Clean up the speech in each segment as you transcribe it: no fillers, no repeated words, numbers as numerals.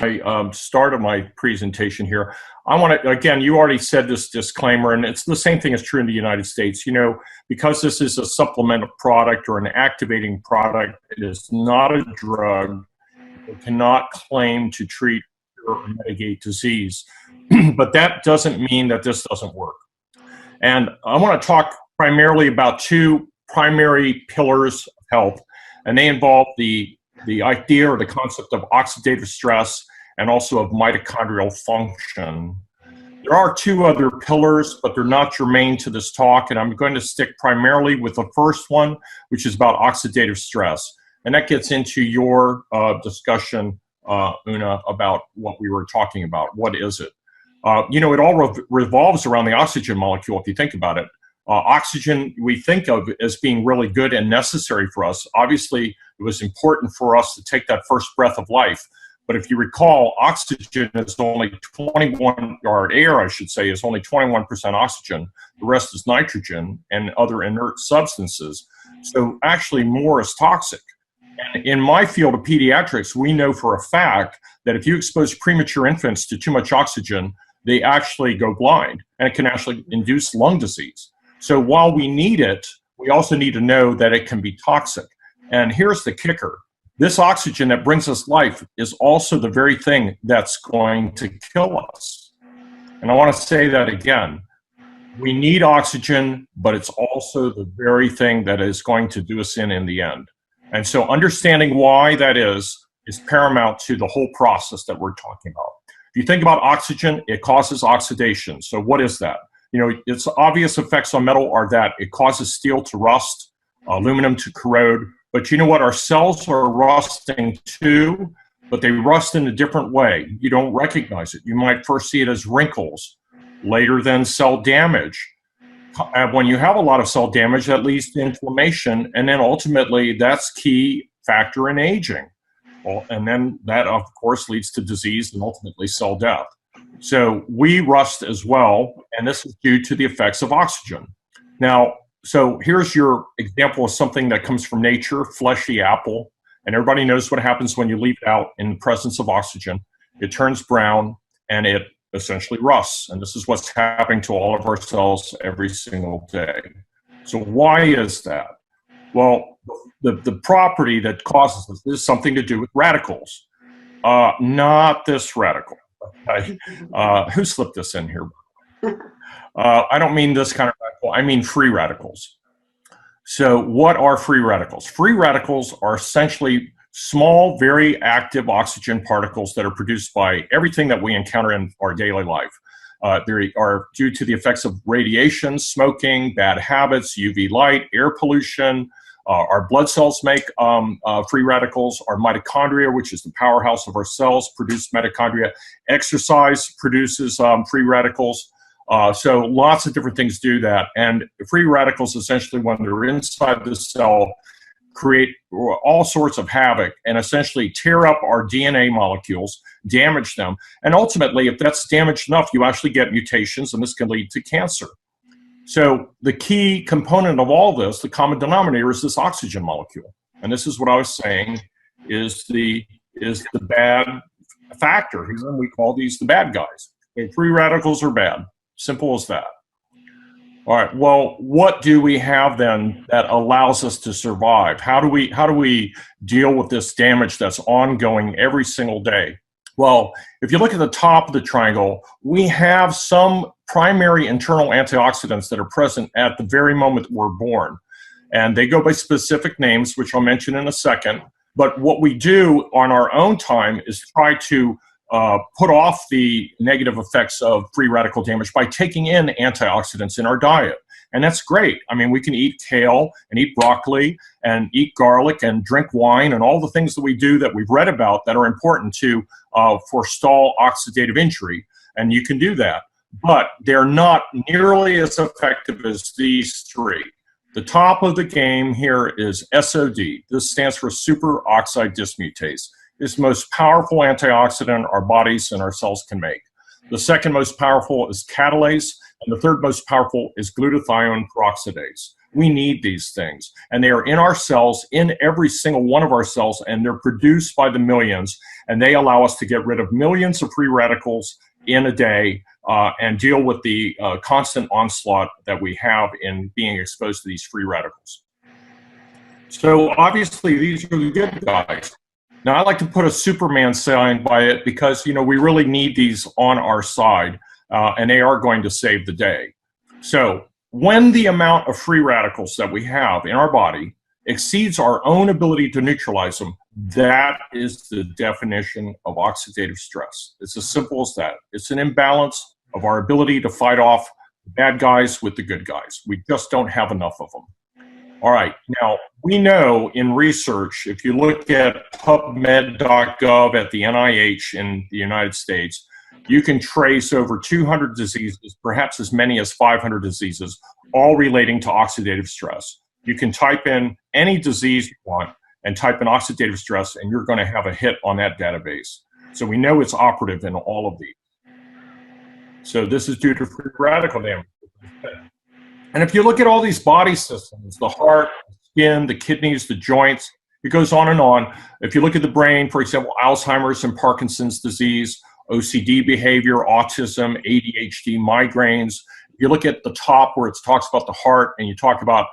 I started my presentation here. I want to, again, you already said this disclaimer, and it's the same thing is true in the United States. You know, because this is a supplemental product or an activating product, it is not a drug. It cannot claim to treat or mitigate disease. But that doesn't mean that this doesn't work. And I want to talk primarily about two primary pillars of health, and they involve the idea or the concept of oxidative stress and also of mitochondrial function. There are two other pillars, but they're not germane to this talk, and I'm going to stick primarily with the first one, which is about oxidative stress. And that gets into your discussion, Una, about what we were talking about. What is it? You know, it all revolves around the oxygen molecule, if you think about it. Oxygen we think of as being really good and necessary for us. Obviously, it was important for us to take that first breath of life. But if you recall, oxygen is only 21, or air, I should say, is only 21% oxygen. The rest is nitrogen and other inert substances. So actually more is toxic. And in my field of pediatrics, we know for a fact that if you expose premature infants to too much oxygen, they actually go blind, and it can actually induce lung disease. So while we need it, we also need to know that it can be toxic. And here's the kicker. This oxygen that brings us life is also the very thing that's going to kill us. And I want to say that again. We need oxygen, but it's also the very thing that is going to do us in the end. And so understanding why that is paramount to the whole process that we're talking about. If you think about oxygen, it causes oxidation. So what is that? You know, its obvious effects on metal are that it causes steel to rust, aluminum to corrode. But you know what? Our cells are rusting too, but they rust in a different way. You don't recognize it. You might first see it as wrinkles, later then cell damage. And when you have a lot of cell damage, that leads to inflammation, and then ultimately that's key factor in aging. Well, and then that, of course, leads to disease and ultimately cell death. So we rust as well, and this is due to the effects of oxygen. Now, so here's your example of something that comes from nature, fleshy apple. And everybody knows what happens when you leave it out in the presence of oxygen. It turns brown, and it essentially rusts. And this is what's happening to all of our cells every single day. So why is that? Well, the property that causes this is something to do with radicals. Not this radical. Okay. Who slipped this in here? I don't mean this kind of radical. I mean free radicals. So what are free radicals? Free radicals are essentially small, very active oxygen particles that are produced by everything that we encounter in our daily life. They are due to the effects of radiation, smoking, bad habits, UV light, air pollution. Our blood cells make free radicals. Our mitochondria, which is the powerhouse of our cells, produce mitochondria. Exercise produces free radicals. So lots of different things do that. And free radicals, essentially, when they're inside the cell, create all sorts of havoc and essentially tear up our DNA molecules, damage them. And ultimately, if that's damaged enough, you actually get mutations, and this can lead to cancer. So the key component of all this, the common denominator, is this oxygen molecule. And this is what I was saying is the bad factor. Here we call these the bad guys. And free radicals are bad. Simple as that. All right, well, what do we have then that allows us to survive? How do we deal with this damage that's ongoing every single day? Well, if you look at the top of the triangle, we have some primary internal antioxidants that are present at the very moment we're born. And they go by specific names, which I'll mention in a second. But what we do on our own time is try to put off the negative effects of free radical damage by taking in antioxidants in our diet. And that's great. I mean, we can eat kale and eat broccoli and eat garlic and drink wine and all the things that we do that we've read about that are important to forestall oxidative injury. And you can do that. But they're not nearly as effective as these three. The top of the game here is SOD. This stands for superoxide dismutase. It's the most powerful antioxidant our bodies and our cells can make. The second most powerful is catalase, and the third most powerful is glutathione peroxidase. We need these things, and they are in our cells, in every single one of our cells, and they're produced by the millions, and they allow us to get rid of millions of free radicals in a day and deal with the constant onslaught that we have in being exposed to these free radicals. So obviously these are the good guys. Now I like to put a Superman sign by it because, you know, we really need these on our side and they are going to save the day. So when the amount of free radicals that we have in our body exceeds our own ability to neutralize them, that is the definition of oxidative stress. It's as simple as that. It's an imbalance of our ability to fight off the bad guys with the good guys. We just don't have enough of them. All right, now we know in research, if you look at PubMed.gov at the NIH in the United States, you can trace over 200 diseases, perhaps as many as 500 diseases, all relating to oxidative stress. You can type in any disease you want and type in oxidative stress, and you're going to have a hit on that database. So we know it's operative in all of these. So this is due to free radical damage. And if you look at all these body systems, the heart, the skin, the kidneys, the joints, it goes on and on. If you look at the brain, for example, Alzheimer's and Parkinson's disease, OCD behavior, autism, ADHD, migraines. You look at the top where it talks about the heart and you talk about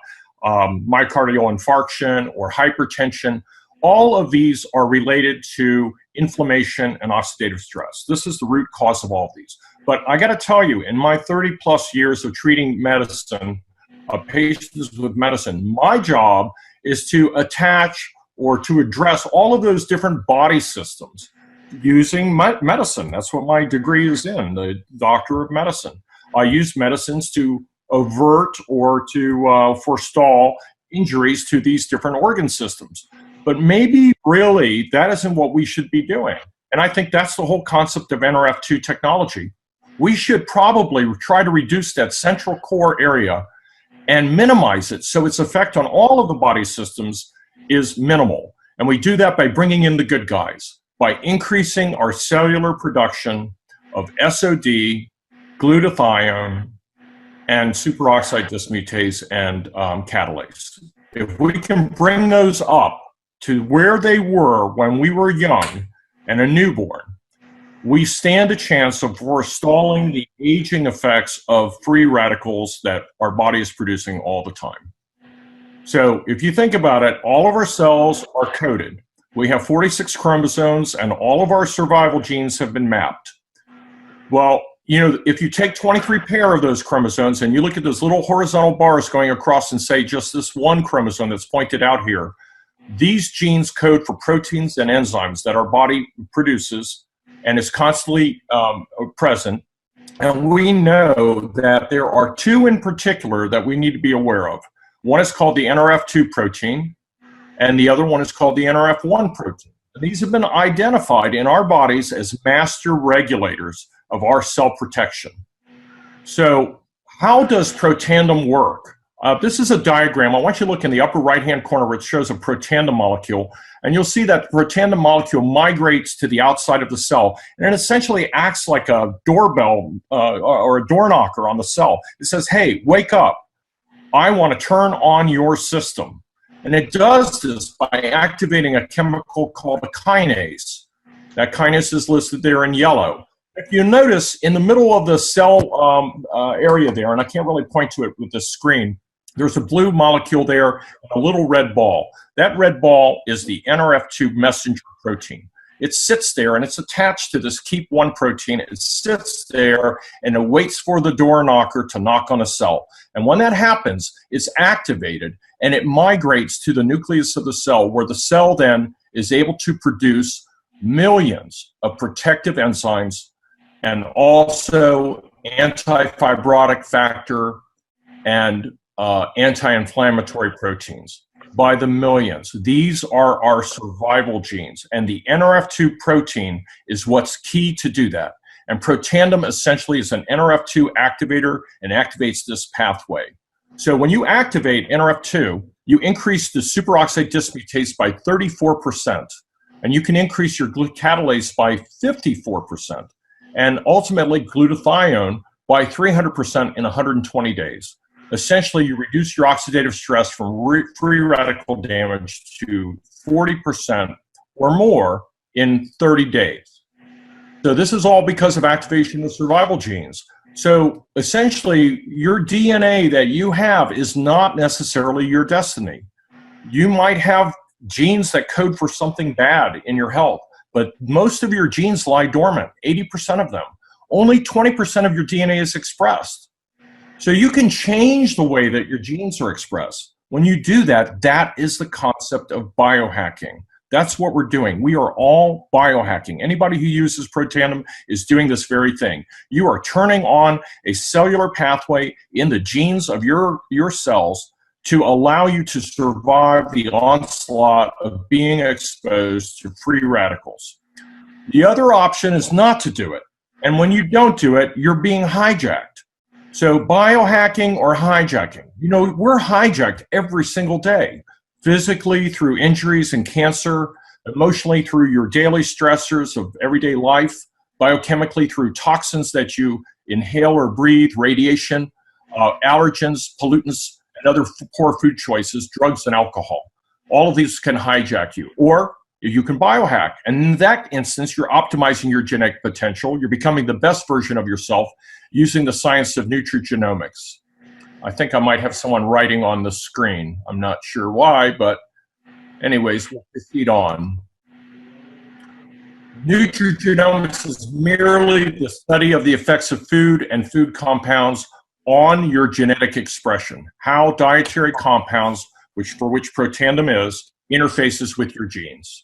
myocardial infarction or hypertension. All of these are related to inflammation and oxidative stress. This is the root cause of all of these. But I got to tell you, in my 30 plus years of treating medicine, patients with medicine, my job is to attach or to address all of those different body systems using medicine. That's what my degree is in, the doctor of medicine. I use medicines to avert or to forestall injuries to these different organ systems. But maybe really that isn't what we should be doing. And I think that's the whole concept of Nrf2 technology. We should probably try to reduce that central core area and minimize it so its effect on all of the body systems is minimal. And we do that by bringing in the good guys, by increasing our cellular production of SOD, glutathione, and superoxide dismutase and catalase. If we can bring those up to where they were when we were young and a newborn, we stand a chance of forestalling the aging effects of free radicals that our body is producing all the time. So if you think about it, all of our cells are coded. We have 46 chromosomes and all of our survival genes have been mapped. Well, you know, if you take 23 pair of those chromosomes and you look at those little horizontal bars going across and say just this one chromosome that's pointed out here, these genes code for proteins and enzymes that our body produces and is constantly present. And we know that there are two in particular that we need to be aware of. One is called the Nrf2 protein, and the other one is called the Nrf1 protein. And these have been identified in our bodies as master regulators of our cell protection. So how does protandem work? This is a diagram. I want you to look in the upper right-hand corner where it shows a protandem molecule, and you'll see that the protandem molecule migrates to the outside of the cell, and it essentially acts like a doorbell or a door knocker on the cell. It says, hey, wake up. I want to turn on your system. And it does this by activating a chemical called a kinase. That kinase is listed there in yellow. If you notice, in the middle of the cell area there, and I can't really point to it with this screen, there's a blue molecule there and a little red ball. That red ball is the Nrf2 messenger protein. It sits there and it's attached to this KEAP1 protein. It sits there and it waits for the door knocker to knock on a cell. And when that happens, it's activated and it migrates to the nucleus of the cell, where the cell then is able to produce millions of protective enzymes and also anti-fibrotic factor and anti-inflammatory proteins by the millions. These are our survival genes, and the Nrf2 protein is what's key to do that. And protandem essentially is an Nrf2 activator and activates this pathway. So when you activate Nrf2, you increase the superoxide dismutase by 34%, and you can increase your catalase by 54%, and ultimately glutathione by 300% in 120 days. essentially you reduce your oxidative stress from free radical damage to 40% or more in 30 days. So this is all because of activation of survival genes. So essentially, your DNA that you have is not necessarily your destiny. You might have genes that code for something bad in your health, but most of your genes lie dormant, 80% of them. Only 20% of your DNA is expressed. So you can change the way that your genes are expressed. When you do that, that is the concept of biohacking. That's what we're doing. We are all biohacking. Anybody who uses Protandim is doing this very thing. You are turning on a cellular pathway in the genes of your cells to allow you to survive the onslaught of being exposed to free radicals. The other option is not to do it. And when you don't do it, you're being hijacked. So biohacking or hijacking, you know, we're hijacked every single day, physically through injuries and cancer, emotionally through your daily stressors of everyday life, biochemically through toxins that you inhale or breathe, radiation, allergens, pollutants, and other poor food choices, drugs and alcohol. All of these can hijack you. Or you can biohack. And in that instance, you're optimizing your genetic potential. You're becoming the best version of yourself using the science of nutrigenomics. I think I might have someone writing on the screen. I'm not sure why, but anyways, we'll proceed on. Nutrigenomics is merely the study of the effects of food and food compounds on your genetic expression, how dietary compounds, for which Protandim is, interfaces with your genes.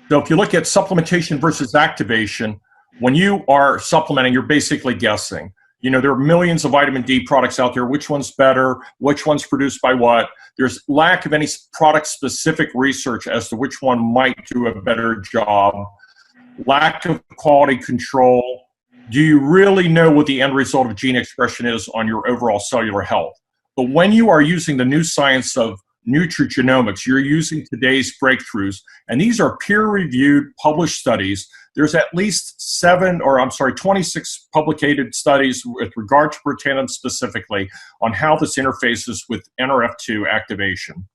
So if you look at supplementation versus activation, when you are supplementing, you're basically guessing. You know, there are millions of vitamin D products out there. Which one's better? Which one's produced by what? There's lack of any product-specific research as to which one might do a better job. Lack of quality control. Do you really know what the end result of gene expression is on your overall cellular health? But when you are using the new science of nutrigenomics, you're using today's breakthroughs, and these are peer-reviewed, published studies. There's at least 26 publicated studies with regard to Protandim specifically on how this interfaces with Nrf2 activation.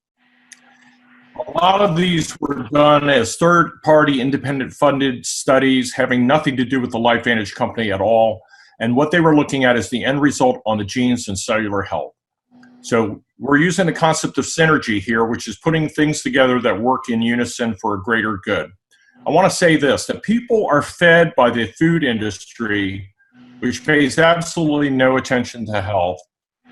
A lot of these were done as third-party independent funded studies having nothing to do with the LifeVantage company at all. And what they were looking at is the end result on the genes and cellular health. So we're using the concept of synergy here, which is putting things together that work in unison for a greater good. I want to say this, that people are fed by the food industry, which pays absolutely no attention to health,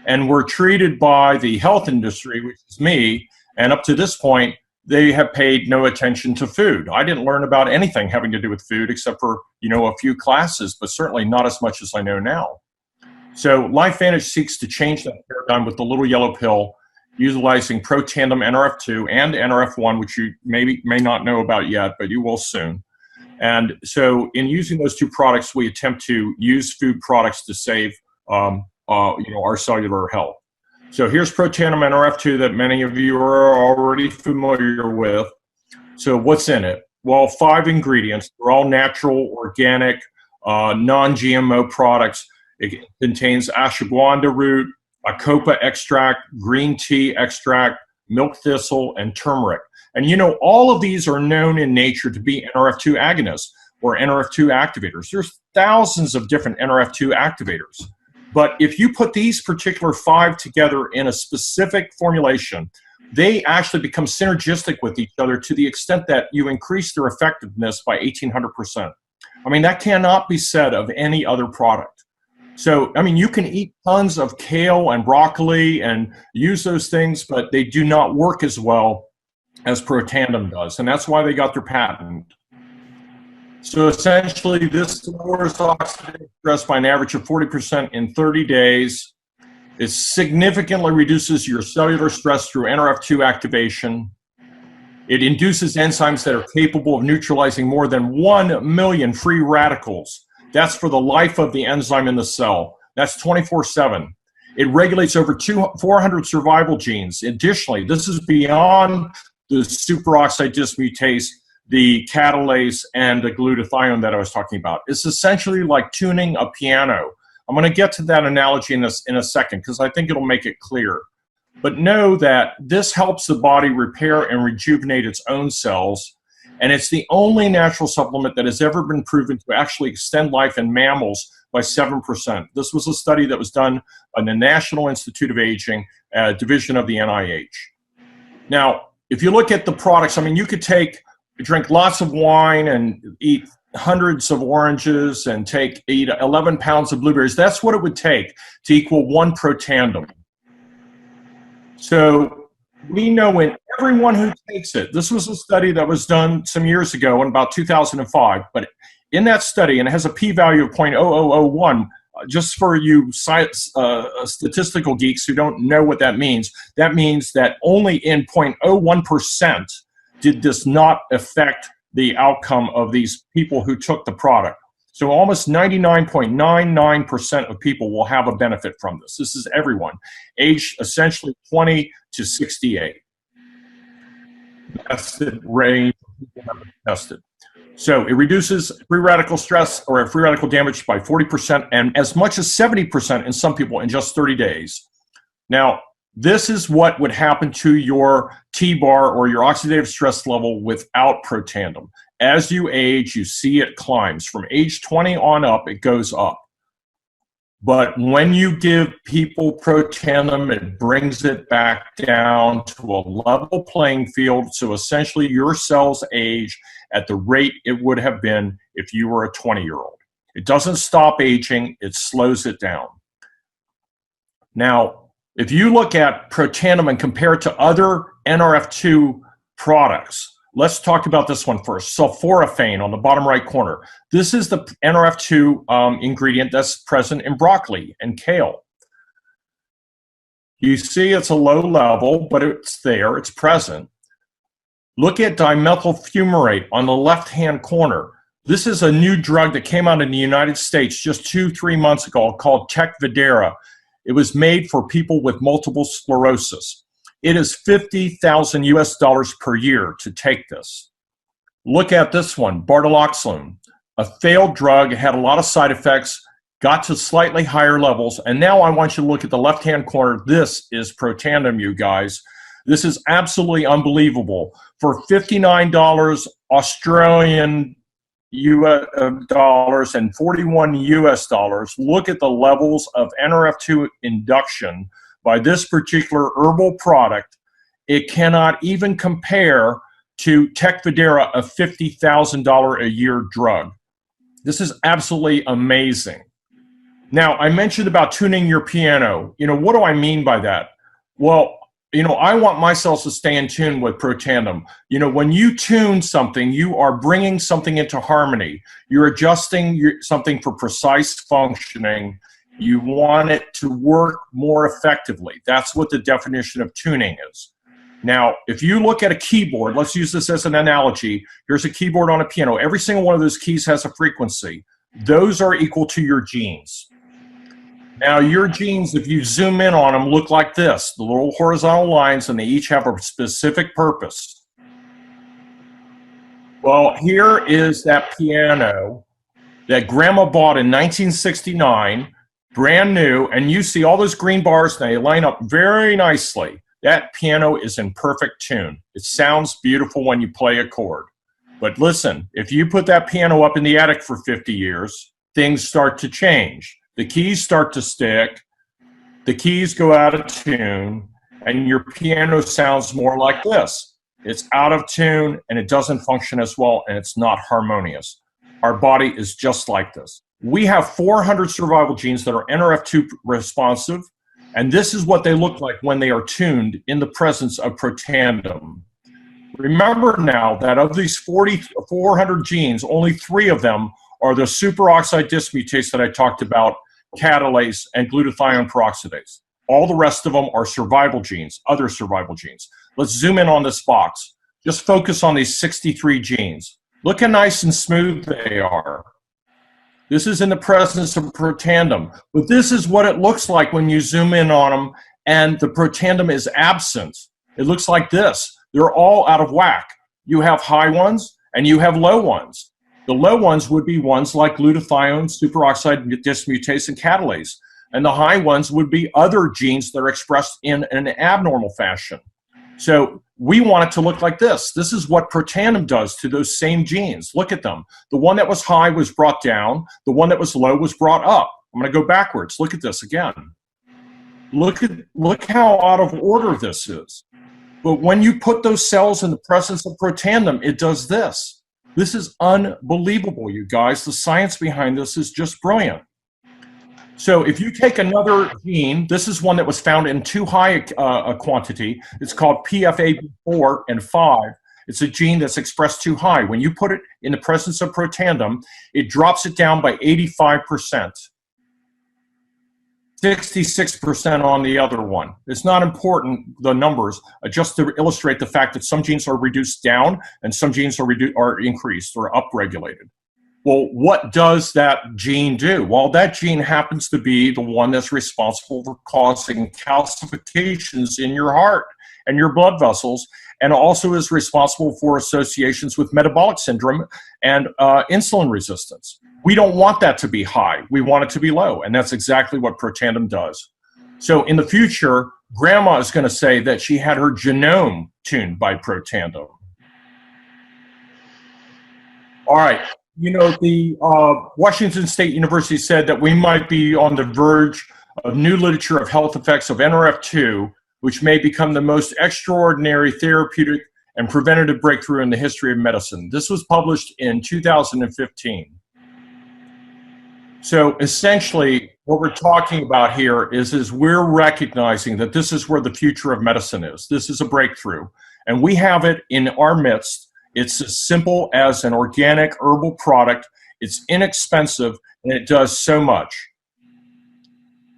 and we're treated by the health industry, which is me, and up to this point, they have paid no attention to food. I didn't learn about anything having to do with food except for, you know, a few classes, but certainly not as much as I know now. So LifeVantage seeks to change that paradigm with the little yellow pill, utilizing Protandim Nrf2 and Nrf1, which you may not know about yet, but you will soon. And so in using those two products, we attempt to use food products to save our cellular health. So here's Protandim Nrf2 that many of you are already familiar with. So what's in it? Well, 5 ingredients. They're all natural, organic, non-GMO products. It contains ashwagandha root, acopa extract, green tea extract, milk thistle, and turmeric. And you know, all of these are known in nature to be Nrf2 agonists or Nrf2 activators. There's thousands of different Nrf2 activators. But if you put these particular 5 together in a specific formulation, they actually become synergistic with each other to the extent that you increase their effectiveness by 1,800%. I mean, that cannot be said of any other product. So, I mean, you can eat tons of kale and broccoli and use those things, but they do not work as well as Protandim does, and that's why they got their patent. So essentially, this lowers oxidative stress by an average of 40% in 30 days. It significantly reduces your cellular stress through Nrf2 activation. It induces enzymes that are capable of neutralizing more than 1 million free radicals. That's for the life of the enzyme in the cell. That's 24/7. It regulates over 400 survival genes. Additionally, this is beyond the superoxide dismutase, the catalase, and the glutathione that I was talking about. It's essentially like tuning a piano. I'm going to get to that analogy in a second because I think it'll make it clear. But know that this helps the body repair and rejuvenate its own cells, and it's the only natural supplement that has ever been proven to actually extend life in mammals by 7%. This was a study that was done on the National Institute of Aging, division of the NIH. Now, if you look at the products, I mean, you could drink lots of wine and eat hundreds of oranges and eat 11 pounds of blueberries. That's what it would take to equal 1 Protandim. So we know in everyone who takes it, this was a study that was done some years ago in about 2005, but in that study, and it has a p-value of 0.0001, just for you statistical geeks who don't know what that means that only in 0.01% did this not affect the outcome of these people who took the product. So almost 99.99% of people will have a benefit from this. This is everyone, aged essentially 20 to 68. That's the range people have been tested. So it reduces free radical stress or free radical damage by 40% and as much as 70% in some people in just 30 days. Now, this is what would happen to your T-bar or your oxidative stress level without Protandim. As you age, you see it climbs. From age 20 on up, it goes up. But when you give people Protandim, it brings it back down to a level playing field. So essentially, your cells age at the rate it would have been if you were a 20-year-old. It doesn't stop aging, it slows it down. Now, if you look at Protandim and compare it to other Nrf2 products, let's talk about this one first. Sulforaphane on the bottom right corner. This is the Nrf2 ingredient that's present in broccoli and kale. You see it's a low level, but it's there, it's present. Look at dimethyl fumarate on the left-hand corner. This is a new drug that came out in the United States just 2-3 months ago called Tecfidera. It was made for people with multiple sclerosis. It is $50,000 US per year to take this. Look at this one, Bartoloxolone, a failed drug, had a lot of side effects, got to slightly higher levels, and now I want you to look at the left-hand corner. This is Protandim, you guys. This is absolutely unbelievable. For $59 Australian dollars and 41 US dollars, look at the levels of Nrf2 induction by this particular herbal product. It cannot even compare to Tecfidera, a $50,000 a year drug. This is absolutely amazing. Now, I mentioned about tuning your piano. You know, what do I mean by that? Well, you know, I want my cells to stay in tune with Protandim. You know, when you tune something, you are bringing something into harmony. You're adjusting something for precise functioning. You want it to work more effectively. That's what the definition of tuning is. Now, if you look at a keyboard, let's use this as an analogy. Here's a keyboard on a piano. Every single one of those keys has a frequency. Those are equal to your genes. Now, your genes, if you zoom in on them, look like this, the little horizontal lines, and they each have a specific purpose. Well, here is that piano that Grandma bought in 1969, brand new, and you see all those green bars, and they line up very nicely. That piano is in perfect tune. It sounds beautiful when you play a chord. But listen, if you put that piano up in the attic for 50 years, things start to change. The keys start to stick, the keys go out of tune, and your piano sounds more like this. It's out of tune, and it doesn't function as well, and it's not harmonious. Our body is just like this. We have 400 survival genes that are Nrf2 responsive, and this is what they look like when they are tuned in the presence of Protandim. Remember now that of these 400 genes, only 3 of them are the superoxide dismutase that I talked about, catalase, and glutathione peroxidase. All the rest of them are survival genes, other survival genes. Let's zoom in on this box. Just focus on these 63 genes. Look how nice and smooth they are. This is in the presence of Protandim. But this is what it looks like when you zoom in on them and the Protandim is absent. It looks like this. They're all out of whack. You have high ones and you have low ones. The low ones would be ones like glutathione, superoxide dismutase, and catalase. And the high ones would be other genes that are expressed in an abnormal fashion. So we want it to look like this. This is what protandim does to those same genes. Look at them. The one that was high was brought down. The one that was low was brought up. I'm going to go backwards. Look at this again. Look how out of order this is. But when you put those cells in the presence of protandim, it does this. This is unbelievable, you guys. The science behind this is just brilliant. So if you take another gene, this is one that was found in too high a quantity. It's called PFAB4 and 5. It's a gene that's expressed too high. When you put it in the presence of protandim, it drops it down by 85%. 66% on the other one. It's not important, the numbers, just to illustrate the fact that some genes are reduced down and some genes are increased or upregulated. Well, what does that gene do? Well, that gene happens to be the one that's responsible for causing calcifications in your heart and your blood vessels, and also is responsible for associations with metabolic syndrome and insulin resistance. We don't want that to be high. We want it to be low, and that's exactly what protandim does. So in the future, grandma is going to say that she had her genome tuned by protandim. All right. You know, the Washington State University said that we might be on the verge of new literature of health effects of Nrf2, which may become the most extraordinary therapeutic and preventative breakthrough in the history of medicine. This was published in 2015. So essentially, what we're talking about here is we're recognizing that this is where the future of medicine is. This is a breakthrough, and we have it in our midst. It's as simple as an organic herbal product. It's inexpensive, and it does so much.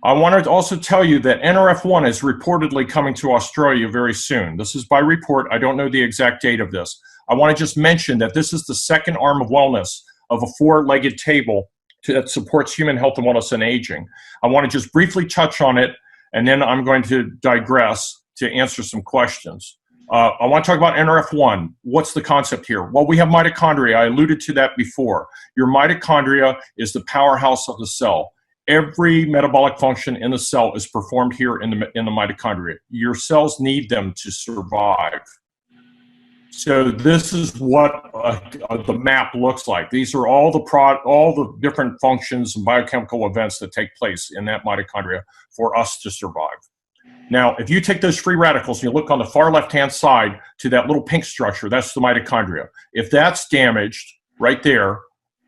I want to also tell you that Nrf1 is reportedly coming to Australia very soon. This is by report. I don't know the exact date of this. I want to just mention that this is the second arm of wellness of a four-legged table that supports human health and wellness and aging. I want to just briefly touch on it, and then I'm going to digress to answer some questions. I want to talk about Nrf1. What's the concept here? Well, we have mitochondria. I alluded to that before. Your mitochondria is the powerhouse of the cell. Every metabolic function in the cell is performed here in the mitochondria. Your cells need them to survive. So this is what the map looks like. These are all the different functions and biochemical events that take place in that mitochondria for us to survive. Now, if you take those free radicals and you look on the far left-hand side to that little pink structure, that's the mitochondria. If that's damaged right there,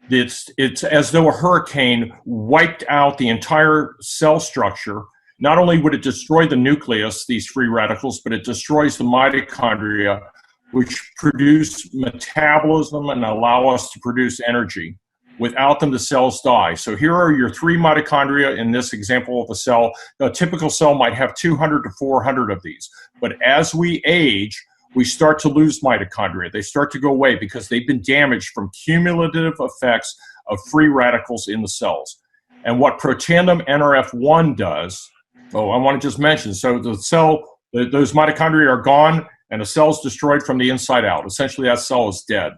it's as though a hurricane wiped out the entire cell structure. Not only would it destroy the nucleus, these free radicals, but it destroys the mitochondria, which produce metabolism and allow us to produce energy. Without them, the cells die. So here are your three mitochondria in this example of a cell. A typical cell might have 200 to 400 of these. But as we age, we start to lose mitochondria. They start to go away because they've been damaged from cumulative effects of free radicals in the cells. And what protandim Nrf1 does, I want to just mention, so the cell, those mitochondria are gone and the cell's destroyed from the inside out. Essentially, that cell is dead.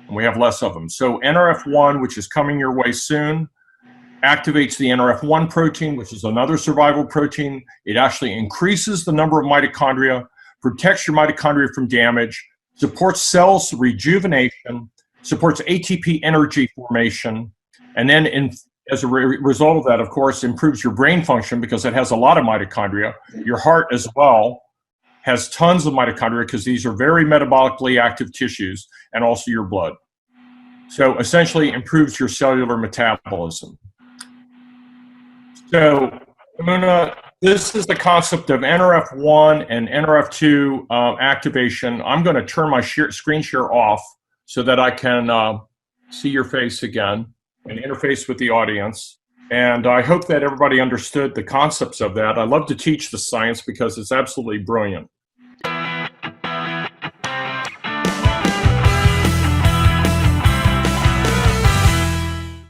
And we have less of them. So Nrf1, which is coming your way soon, activates the Nrf1 protein, which is another survival protein. It actually increases the number of mitochondria, protects your mitochondria from damage, supports cells rejuvenation, supports ATP energy formation, and then as a result of that, of course, improves your brain function because it has a lot of mitochondria. Your heart as well has tons of mitochondria because these are very metabolically active tissues, and also your blood. So essentially improves your cellular metabolism. So this is the concept of Nrf1 and Nrf2 activation. I'm going to turn my screen share off so that I can see your face again and interface with the audience. And I hope that everybody understood the concepts of that. I love to teach the science because it's absolutely brilliant.